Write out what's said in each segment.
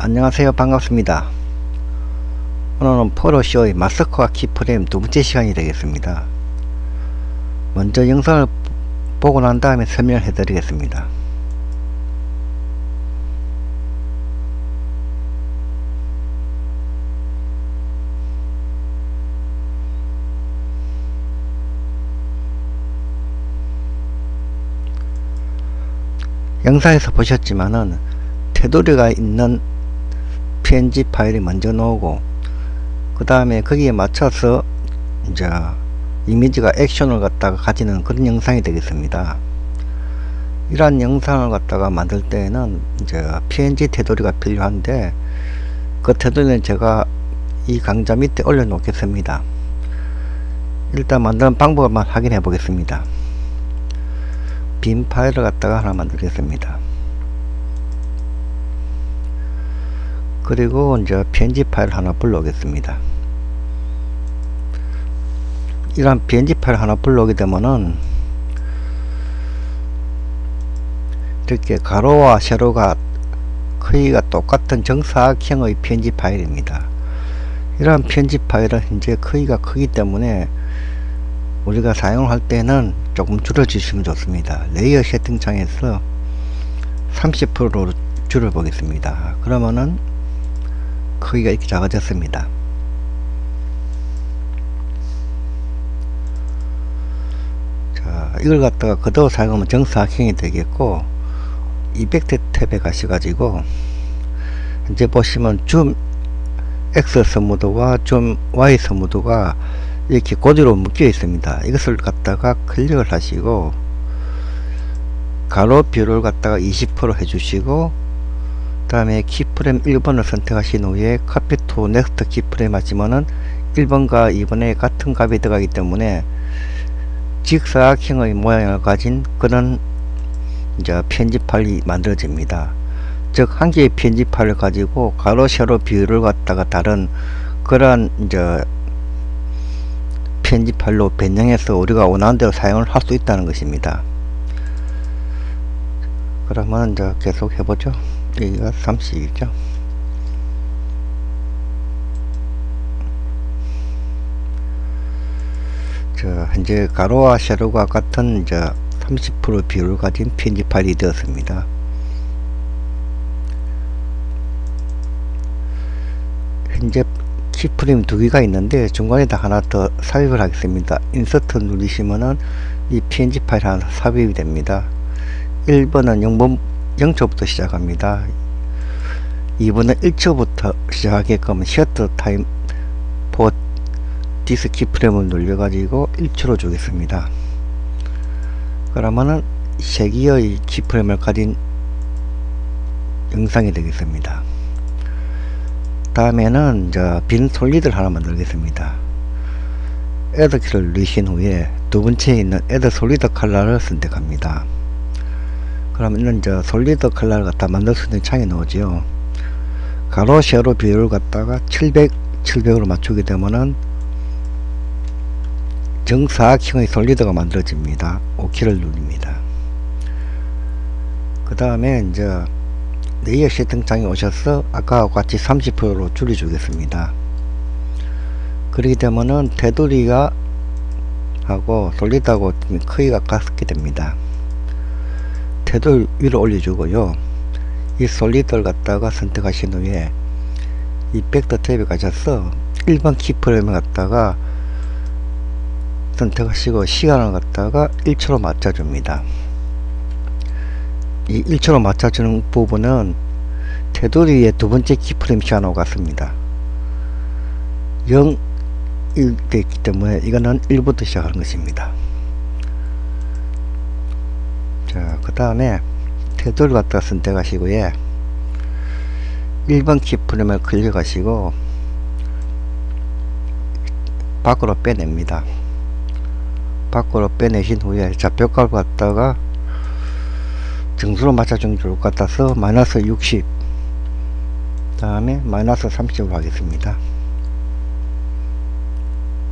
안녕하세요. 반갑습니다. 오늘은 포로쇼의 마스크와 키프레임 두 번째 시간이 되겠습니다. 먼저 영상을 보고 난 다음에 설명을 해 드리겠습니다. 영상에서 보셨지만은 테두리가 있는 png 파일이 먼저 나오고 그 다음에 거기에 맞춰서 이제 이미지가 액션을 갖다가 가지는 그런 영상이 되겠습니다. 이러한 영상을 갖다가 만들 때에는 이제 png 테두리가 필요한데 그 테두리는 제가 이 강좌 밑에 올려 놓겠습니다. 일단 만드는 방법을 한번 확인해 보겠습니다. 빈 파일을 갖다가 하나 만들겠습니다. 그리고 이제 png 파일 하나 불러오겠습니다. 이런 png 파일 하나 불러오게 되면은 이렇게 가로와 세로가 크기가 똑같은 정사각형의 png 파일입니다. 이러한 png 파일은 현재 크기가 크기 때문에 우리가 사용을 할 때는 조금 줄여주시면 좋습니다. 레이어 세팅창에서 30%로 줄여 보겠습니다. 그러면은 크기가 이렇게 작아졌습니다. 자, 이걸 갖다가 그대로 사용하면 정사각형이 되겠고, 이펙트 탭에 가셔가지고 현재 보시면 줌 X 스무드와 줌 Y 스무드가 이렇게 고리로 묶여 있습니다. 이것을 갖다가 클릭을 하시고 가로 비율을 갖다가 20% 해주시고 그 다음에 키프레임 1번을 선택하신 후에 카피 투 넥스트 키프레임 하시면은 1번과 2번에 같은 값이 들어가기 때문에 직사각형의 모양을 가진 그런 이제 png 파일이 만들어집니다. 즉 한 개의 png 파일을 가지고 가로 세로 비율을 갖다가 다른 그러한 이제 png 파일로 변형해서 우리가 원하는 대로 사용을 할 수 있다는 것입니다. 그러면 이제 계속 해보죠. 여기가 30이죠. 자, 현재 가로와 세로가 같은 이제 30% 비율을 가진 png 파일이 되었습니다. 현재 키프레임 두 개가 있는데 중간에다 하나 더 삽입을 하겠습니다. 인서트 누르시면은 이 png 파일 하나 삽입이 됩니다. 1번은 0초부터 시작합니다. 2번은 1초부터 시작하게끔 셔터 타임 포 디스 키프레임을 눌려 가지고 1초로 주겠습니다. 그러면은 3개의 키프레임을 가진 영상이 되겠습니다. 다음에는 이제 빈 솔리드를 하나 만들겠습니다. 애드 키를 누르신 후에 두 번째에 있는 애드 솔리드 컬러를 선택합니다. 그러면 이제 솔리드 컬러를 갖다 만들 수 있는 창이 나오죠. 가로 세로 비율을 갖다가 700으로 맞추게 되면은 정사각형의 솔리드가 만들어집니다. OK를 누릅니다. 그 다음에 이제 레이어 세팅창에 오셔서 아까와 같이 30%로 줄여주겠습니다. 그렇게 되면은 테두리가 하고 솔리드하고 크기가 같게 됩니다. 테두리 위로 올려주고요. 이 솔리드를 갖다가 선택하신 후에 이펙트 탭에 가셔서 1번 키프레임을 갖다가 선택하시고 시간을 갖다가 1초로 맞춰줍니다. 이 1초로 맞춰주는 부분은 테두리의 두 번째 키프레임 시간하고 같습니다. 0, 1 되어 있기 때문에 이거는 1부터 시작하는 것입니다. 자, 그 다음에 테두리 갖다가 선택하시고요. 1번 키프레임을 클릭하시고 밖으로 빼냅니다. 밖으로 빼내신 후에 좌표값을 갖다가 정수로 맞춰주는 게 좋을 것 같아서 마이너스 60 다음에 마이너스 30으로 하겠습니다.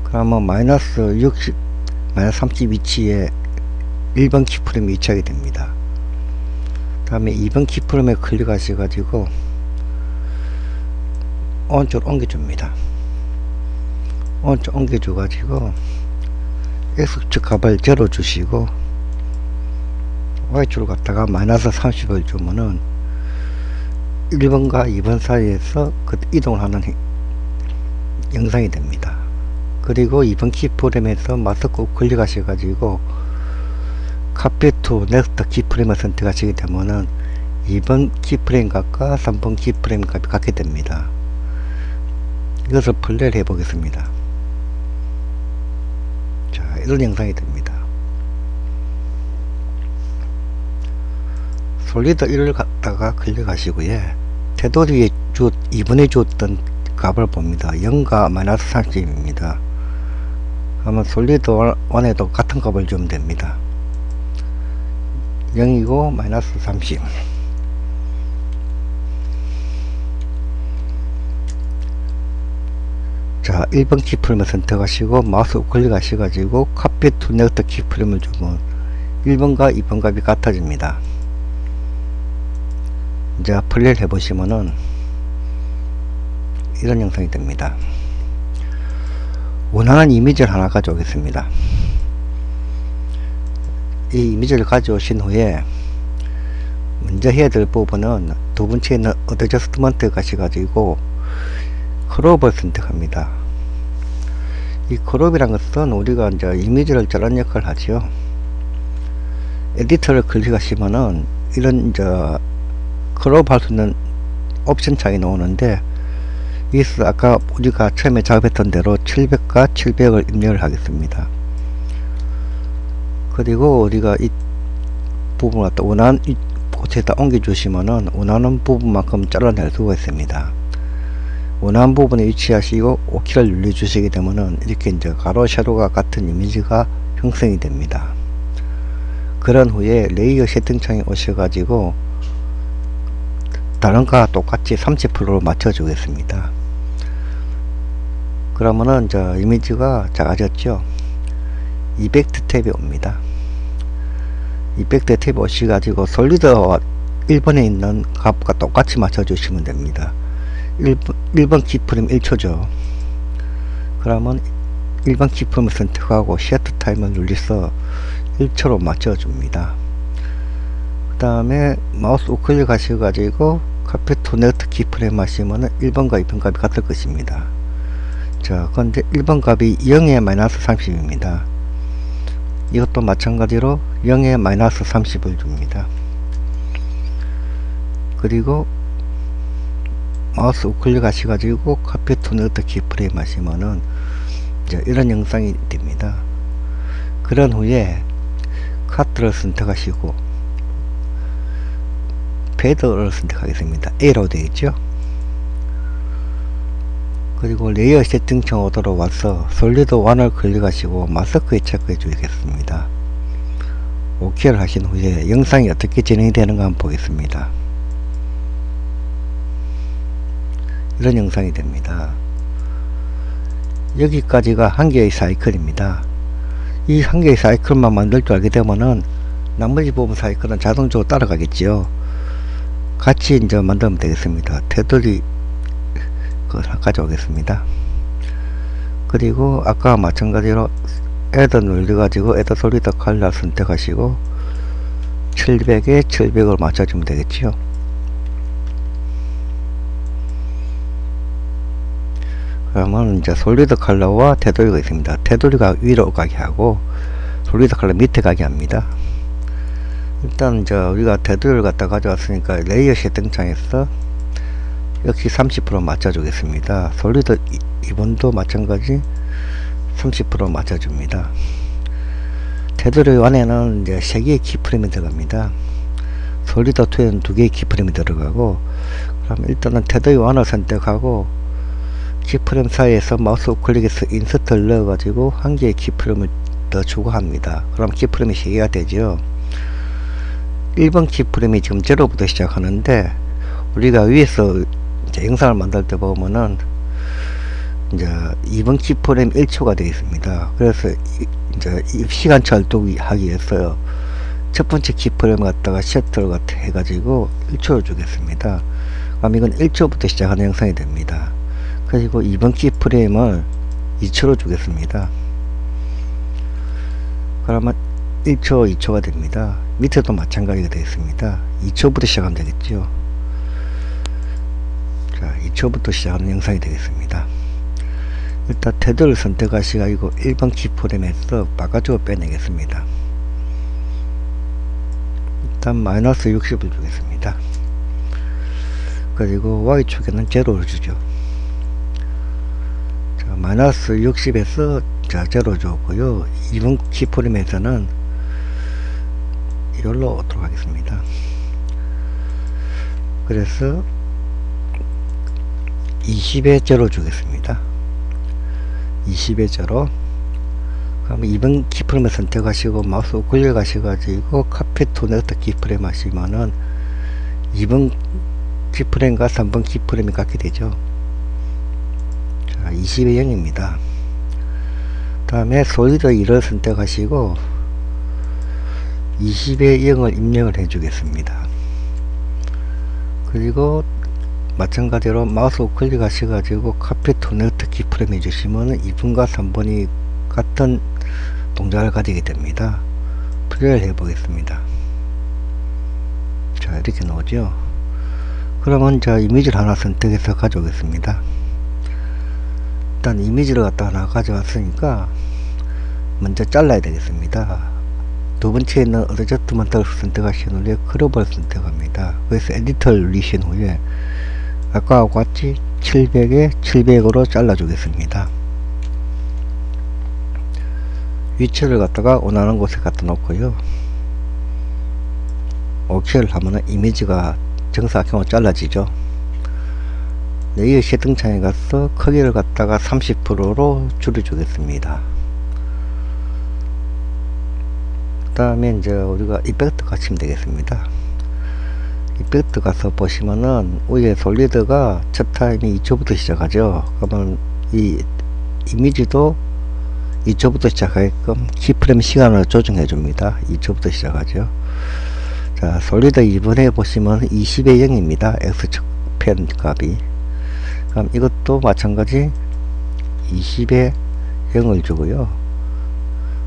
그러면 마이너스 60 마이너스 30 위치에 1번 키프레임이 위치하게 됩니다. 다음에 2번 키프레임에 클릭하셔 가지고 오른쪽으로 옮겨줍니다. 오른쪽 옮겨줘 가지고 X축 값을 0 주시고 Y축을 갖다가 마이너스 30을 주면은 1번과 2번 사이에서 그 이동을 하는 영상이 됩니다. 그리고 2번 키프레임에서 마스크 우클릭 하셔가지고 카피 투 넥스트 키프레임을 선택하시게 되면은 2번 키프레임 값과 3번 키프레임 값이 같게 됩니다. 이것을 플레이를 해 보겠습니다. 자, 이런 영상이 됩니다. 솔리드 1을 갖다가 클릭하시고요. 테두리에 2번에 주었던 값을 봅니다. 0과 마이너스 30입니다. 그러면 솔리드 1에도 같은 값을 주면 됩니다. 0이고 마이너스 30. 자, 1번 키프레임을 선택하시고 마우스 우클릭 하셔가지고 카피 투 넥스트 키프레임을 주면 1번과 2번 값이 같아집니다. 이제 플레이를 해보시면은 이런 영상이 됩니다. 원하는 이미지를 하나 가져오겠습니다. 이 이미지를 가져오신 후에 먼저 해야 될 부분은 두 번째 있는 어드저스트먼트 가셔가지고 크롭을 선택합니다. 이 크롭이란 것은 우리가 이제 이미지를 자르는 역할을 하죠. 에디터를 클릭하시면은 이런 이제 크롭 할 수 있는 옵션 창이 나오는데, 여기서 아까 우리가 처음에 작업했던 대로 700과 700을 입력을 하겠습니다. 그리고 우리가 이 부분을 갖다 원하는 곳에다 옮겨 주시면은 원하는 부분만큼 잘라낼 수가 있습니다. 원하는 부분에 위치하시고 OK를 눌러 주시게 되면은 이렇게 이제 가로 세로가 같은 이미지가 형성이 됩니다. 그런 후에 레이어 세팅창에 오셔가지고 다른 거와 똑같이 30%로 맞춰 주겠습니다. 그러면은 이제 이미지가 작아졌죠. 이펙트 탭에 옵니다. 이펙트 탭에 오셔가지고 솔리드 1번에 있는 값과 똑같이 맞춰 주시면 됩니다. 1번 키프레임 1초죠. 그러면 1번 키프레임을 선택하고 세트 타임을 눌러서 1초로 맞춰 줍니다. 그 다음에 마우스 우클릭 하셔가지고 카피 투 넥스트 키프레임 하시면은 1번과 2번 값이 같을 것입니다. 자, 근데 1번 값이 0에 마이너스 30입니다. 이것도 마찬가지로 0에 마이너스 30을 줍니다. 그리고 마우스 우클릭 하셔가지고 카피 투 넥스트 키프레임 하시면은 이제 이런 영상이 됩니다. 그런 후에 카트를 선택하시고 패드를 선택하겠습니다. A로 되어 있죠. 그리고 레이어 세팅창으로 들어와서 솔리드 1을 클릭하시고 마스크에 체크해 주겠습니다. OK를 하신 후에 영상이 어떻게 진행이 되는가 한번 보겠습니다. 이런 영상이 됩니다. 여기까지가 한 개의 사이클입니다. 이 한 개의 사이클만 만들 줄 알게 되면은 나머지 부분 사이클은 자동적으로 따라가겠지요. 같이 이제 만들면 되겠습니다. 테두리 가져오겠습니다. 그리고 아까 마찬가지로 애드 눌러가지고 애드 솔리드 컬러 선택하시고 700에 700을 맞춰주면 되겠지요. 그러면 이제 솔리드 컬러와 테두리가 있습니다. 테두리가 위로 가게 하고 솔리드 컬러 밑에 가게 합니다. 일단 이제 우리가 테두리를 갖다 가져왔으니까 레이어 세팅창에서 역시 30% 맞춰 주겠습니다. 솔리드 2번도 마찬가지 30% 맞춰 줍니다. 테두리 1에는 이제 3개의 키프레임이 들어갑니다. 솔리드 2에는 2개의 키프레임이 들어가고, 그럼 일단은 테두리 1을 선택하고 키프레임 사이에서 마우스 우클릭해서 인서트를 넣어 가지고 한 개의 키프레임을 더 추가합니다. 그럼 키프레임이 3개가 되죠. 1번 키프레임이 지금 0부터 시작하는데, 우리가 위에서 이제 영상을 만들 때 보면은 이제 2번 키프레임 1초가 되어 있습니다. 그래서 이제 시간 절도하기 위해서 첫 번째 키프레임 갖다가 셔틀 같아 해가지고 1초를 주겠습니다. 그럼 이건 1초부터 시작하는 영상이 됩니다. 그리고 2번 키프레임을 2초로 주겠습니다. 그러면 1초, 2초가 됩니다. 밑에도 마찬가지가 되겠습니다. 2초부터 시작하면 되겠죠. 자, 2초부터 시작하는 영상이 되겠습니다. 일단 테두를 선택하시고 1번 키프레임에서 바깥쪽으로 빼내겠습니다. 일단 마이너스 60을 주겠습니다. 그리고 Y축에는 제로를 주죠. 자, 마이너스 60에서 자, 제로 줬고요. 2번 키프레임에서는 이걸로 오도록 하겠습니다. 그래서 20에 제로 주겠습니다. 20에 제로. 그럼 2번 키프레임을 선택하시고 마우스 우클릭 하셔가지고 카페 투 넥스트 키프레임 하시면은 2번 키프레임과 3번 키프레임이 같게 되죠. 자, 20에 0입니다. 다음에 솔리드 2를 선택하시고 20에 0을 입력을 해주겠습니다. 그리고 마찬가지로 마우스 우클릭 하셔가지고 카페 투 넥스트 키프레임 해주시면 2번과 3번이 같은 동작을 가지게 됩니다. 플레이를 해보겠습니다. 자, 이렇게 나오죠. 그러면 자, 이미지를 하나 선택해서 가져오겠습니다. 일단 이미지를 갖다 하나 가져왔으니까 먼저 잘라야 되겠습니다. 두 번째 있는 어드저트먼트를 선택하신 후에 크롭을 선택합니다. 그래서 에디터를 누르신 후에 아까와 같이 700에 700으로 잘라 주겠습니다. 위치를 갖다가 원하는 곳에 갖다 놓고요. OK를 하면은 이미지가 정사각형으로 잘라지죠. 레이어 세팅창에 가서 크기를 갖다가 30%로 줄여주겠습니다. 그 다음에 이제 우리가 이펙트 가시면 되겠습니다. 이펙트 가서 보시면은 위에 솔리드가 첫 타임이 2초부터 시작하죠. 그러면 이 이미지도 2초부터 시작하게끔 키프레임 시간을 조정해 줍니다. 2초부터 시작하죠. 자, 솔리드 2번에 보시면 20에 0입니다. X축 펜 값이. 그럼 이것도 마찬가지 20에 0을 주고요.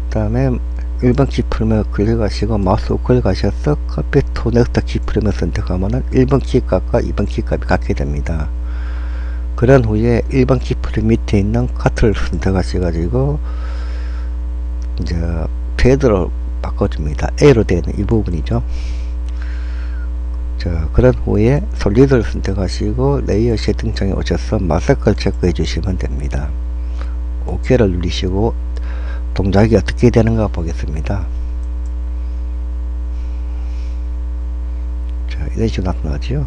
그 다음에 1번 키프레임을 클릭하시고 마우스 우클릭 하셔서 카페 투 넥스트 키프레임을 선택하면 1번 키값과 2번 키값이 같게 됩니다. 그런 후에 1번 키프레임 밑에 있는 카트를 선택하셔가지고 이제 패드로 바꿔줍니다. A로 되어 있는 이 부분이죠. 자, 그런 후에 솔리드를 선택하시고 레이어 세팅창에 오셔서 마스크를 체크해 주시면 됩니다. OK를 누르시고 동작이 어떻게 되는가 보겠습니다. 자, 이런 식으로 나타나죠.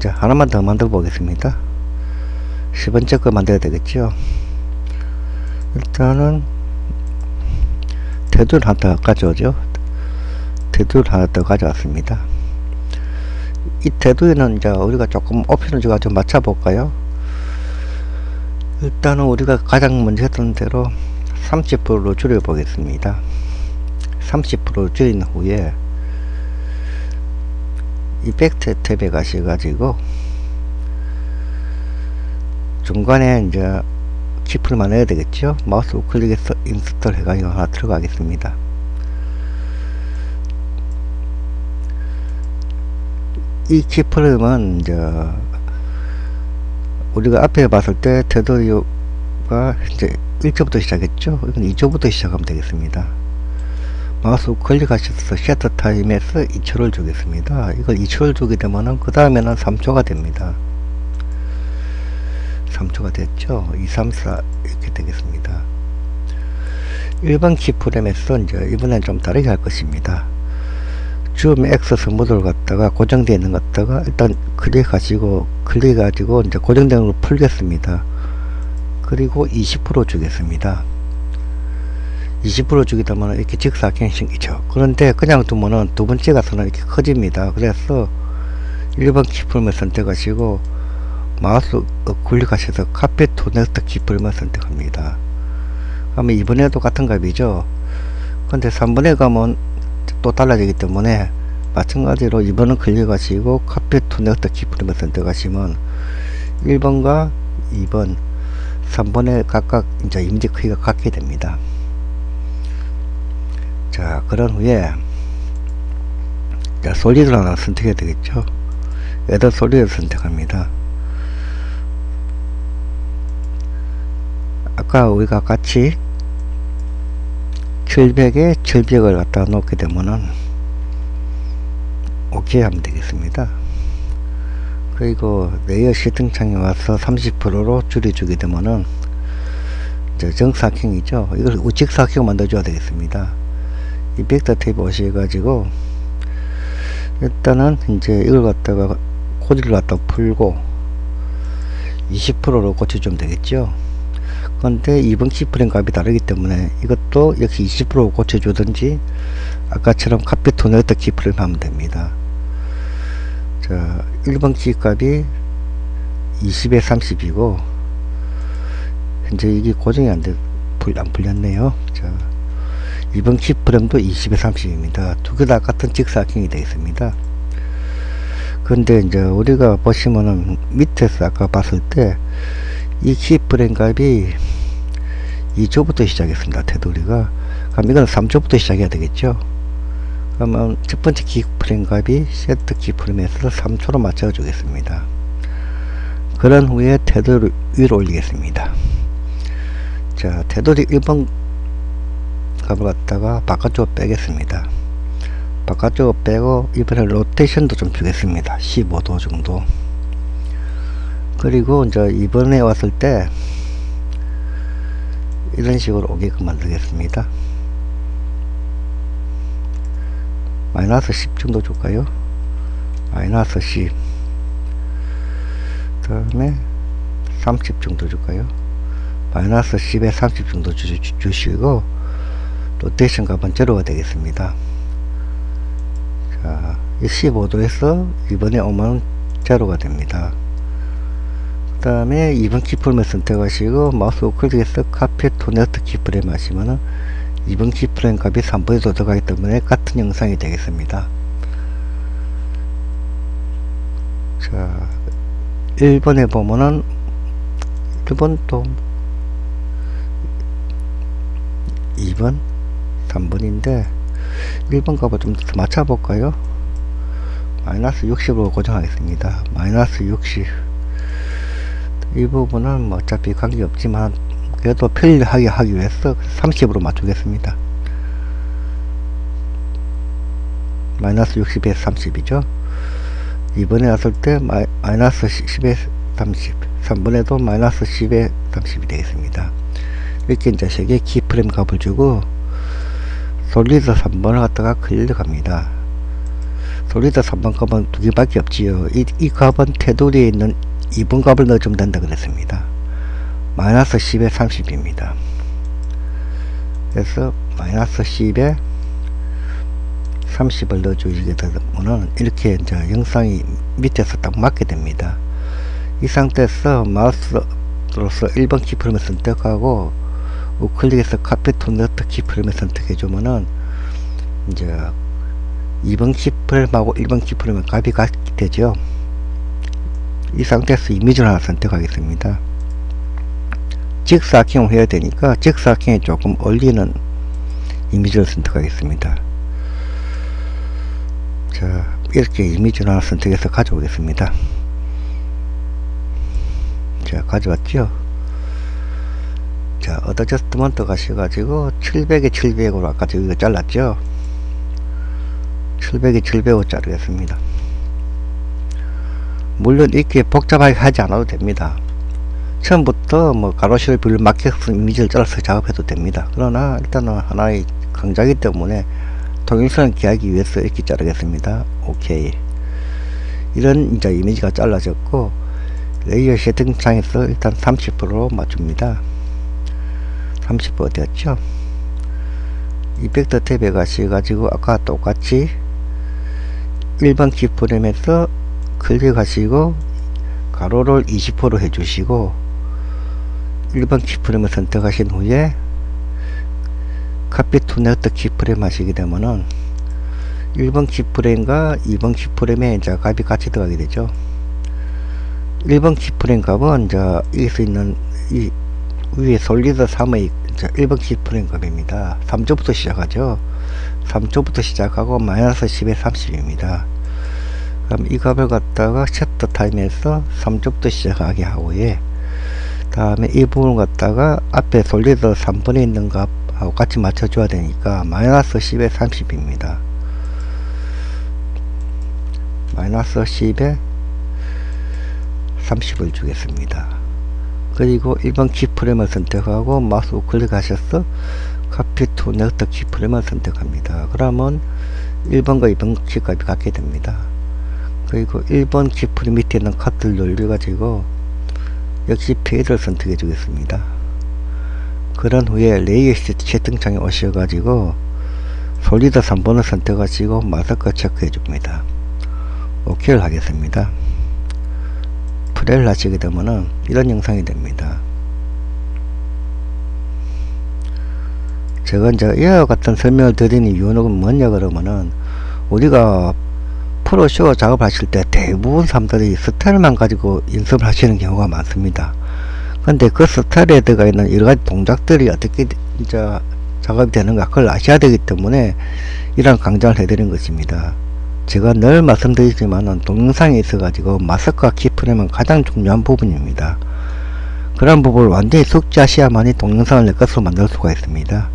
자, 하나만 더 만들어 보겠습니다. 10번째 거 만들어야 되겠죠. 일단은 테두를 하나 더 가져오죠. 테두를 하나 더 가져왔습니다. 이 테두에는 이제 우리가 조금 오픈을 좀 맞춰 볼까요? 일단은 우리가 가장 먼저 했던 대로 30%로 줄여 보겠습니다. 30% 줄인 후에 이펙트 탭에 가셔가지고 중간에 이제 키프를 넣어야 되겠죠. 마우스 우클릭해서 인스톨 해가지고 하나 들어가겠습니다. 이 키프레임은 이제 우리가 앞에 봤을 때 테두리가 이제 1초부터 시작했죠. 이건 2초부터 시작하면 되겠습니다. 마우스 우클릭 하셔서 셔터 타임에서 2초를 주겠습니다. 이걸 2초를 주게 되면은 그 다음에는 3초가 됩니다. 3초가 됐죠. 2, 3, 4 이렇게 되겠습니다. 1번 키프레임에서 이제 이번엔 좀 다르게 할 것입니다. 줌 X 모드를 갖다가 고정되어 있는 것 갖다가 일단 클릭하시고 이제 고정된 걸로 풀겠습니다. 그리고 20% 주겠습니다. 20% 주게 되면 이렇게 직사각형이 생기죠. 그런데 그냥 두면은 두 번째 가서는 이렇게 커집니다. 그래서 1번 키프레임을 선택하시고 마우스 클릭하셔서 카페 투 넥스트 키프레임을 선택합니다. 그러면 이번에도 같은 값이죠. 근데 3번에 가면 또 달라지기 때문에 마찬가지로 2번은 클릭하시고 카페 투 넥스트 키프레임을 선택하시면 1번과 2번, 3번에 각각 이제 이미지 크기가 같게 됩니다. 자, 그런 후에 자, 솔리드를 하나 선택해야 되겠죠. 에더 솔리드를 선택합니다. 아까 우리가 같이 700에 700을 갖다 놓게 되면은 오케이 하면 되겠습니다. 그리고 레이어 세팅창에 와서 30%로 줄여주게 되면은 정사각형이죠. 이걸 우측사각형 만들어줘야 되겠습니다. 이 벡터 탭 오셔가지고 일단은 이제 이걸 갖다가 코드를 갖다 풀고 20%로 고쳐주면 되겠죠. 근데 이번 키프레임 값이 다르기 때문에 이것도 역시 20% 고쳐주든지 아까처럼 카피 토네이터 키프레임 하면 됩니다. 자, 1번 키 값이 20에 30이고 현재 이게 고정이 안 풀렸네요. 자, 2번 키프레임도 20에 30입니다. 두 개 다 같은 직사각형이 되겠습니다. 근데 이제 우리가 보시면은 밑에서 아까 봤을 때 이 키프레임 값이 2초부터 시작했습니다. 테두리가. 그럼 이건 3초부터 시작해야 되겠죠. 그러면 첫 번째 키프레임 값이 세트 키프레임에서 3초로 맞춰 주겠습니다. 그런 후에 테두리 위로 올리겠습니다. 자, 테두리 1번 값을 갖다가 바깥쪽으로 빼겠습니다. 바깥쪽으로 빼고 이번에 로테이션도 좀 주겠습니다. 15도 정도. 그리고 이제 이번에 왔을 때 이런 식으로 오게끔 만들겠습니다. 마이너스 10 정도 줄까요? 마이너스 10. 그 다음에 30 정도 줄까요? 마이너스 10에 30 정도 주시고 로테이션 값은 제로가 되겠습니다. 자, 15도에서 이번에 오면 제로가 됩니다. 그 다음에 2번 키프레임을 선택하시고 마우스 우클릭해서 카피 토네이터 키프레임 하시면은 2번 키프레임 값이 3번에 더 들어가기 때문에 같은 영상이 되겠습니다. 자, 1번에 보면은 1번 또 2번 3번인데 1번 값을 좀 더 맞춰 볼까요? 마이너스 60으로 고정하겠습니다. 마이너스 60. 이 부분은 뭐 어차피 관계없지만 그래도 편리하게 하기 위해서 30으로 맞추겠습니다. 마이너스 60에 30이죠. 이번에 왔을 때 마이너스 10에 30, 3번에도 마이너스 10에 30이 되겠습니다. 이렇게 이제 3개 키프레임 값을 주고 솔리드 3번을 갖다가 클릭합니다. 솔리드 3번 값은 2개밖에 없지요. 이 값은 테두리에 있는 2번 값을 넣어주면 된다 그랬습니다. 마이너스 10에 30입니다. 그래서 마이너스 10에 30을 넣어주시게 되면 이렇게 이제 영상이 밑에서 딱 맞게 됩니다. 이 상태에서 마우스로서 1번 키프레임을 선택하고 우클릭해서 카피 토네이터 키프레임을 선택해주면은 이제 2번 키프레임하고 1번 키프레임의 값이 같게 되죠. 이 상태에서 이미지를 하나 선택하겠습니다. 직사각형을 해야 되니까 직사각형에 조금 올리는 이미지를 선택하겠습니다. 자, 이렇게 이미지를 하나 선택해서 가져오겠습니다. 자, 가져왔죠. 자, 어드저스트먼트 가셔가지고 700에 700으로 아까 저기가 잘랐죠. 700에 700으로 자르겠습니다. 물론 이렇게 복잡하게 하지 않아도 됩니다. 처음부터 뭐 가로시를 비를 맞게끔 이미지를 잘라서 작업해도 됩니다. 그러나 일단은 하나의 강좌이기 때문에 통일성을 기하기 위해서 이렇게 자르겠습니다. 오케이. 이런 이제 이미지가 잘라졌고 레이어 세팅창에서 일단 30%로 맞춥니다. 30% 되었죠. 이펙터 탭에 가셔가지고 아까 똑같이 1번 키프레임에서 클릭하시고 가로를 20% 해주시고 1번 키프레임을 선택하신 후에 카피 토네이터 키프레임 하시게 되면은 1번 키프레임과 2번 키프레임에 이제 값이 같이 들어가게 되죠. 1번 키프레임 값은 이제 여기서 있는 이 위에 솔리드 3의 이제 1번 키프레임 값입니다. 3초부터 시작하죠. 3초부터 시작하고 마이너스 10에 30입니다. 그럼 이 값을 갖다가 셔터 타임에서 3초부터 시작하게 하고, 예. 다음에 이 부분을 갖다가 앞에 솔리드 3번에 있는 값하고 같이 맞춰줘야 되니까 마이너스 10에 30입니다. 마이너스 10에 30을 주겠습니다. 그리고 1번 키프레임을 선택하고 마우스 우클릭하셔서 카피 투 넥스트 키프레임을 선택합니다. 그러면 1번과 2번 키값이 같게 됩니다. 그리고 1번 키프레임 밑에 있는 카트를 눌러가지고 역시 페이드를 선택해 주겠습니다. 그런 후에 레이어 채팅창에 오셔가지고 솔리드 3번을 선택하시고 마스크 체크해 줍니다. OK를 하겠습니다. 플레이를 하시게 되면은 이런 영상이 됩니다. 제가 이제 이와 같은 설명을 드리는 이유는 뭐냐 그러면은, 우리가 프로쇼 작업하실 때 대부분 사람들이 스타일만 가지고 연습을 하시는 경우가 많습니다. 근데 그 스타일에 들어가 있는 여러가지 동작들이 어떻게 이제 작업이 되는가 그걸 아셔야 되기 때문에 이런 강좌를 해드린 것입니다. 제가 늘 말씀드리지만은 동영상에 있어 가지고 마스크와 키프레임은 가장 중요한 부분입니다. 그런 부분을 완전히 숙지하셔야만이 동영상을 내 것으로 만들 수가 있습니다.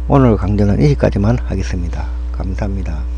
오늘 강좌는 여기까지만 하겠습니다. 감사합니다.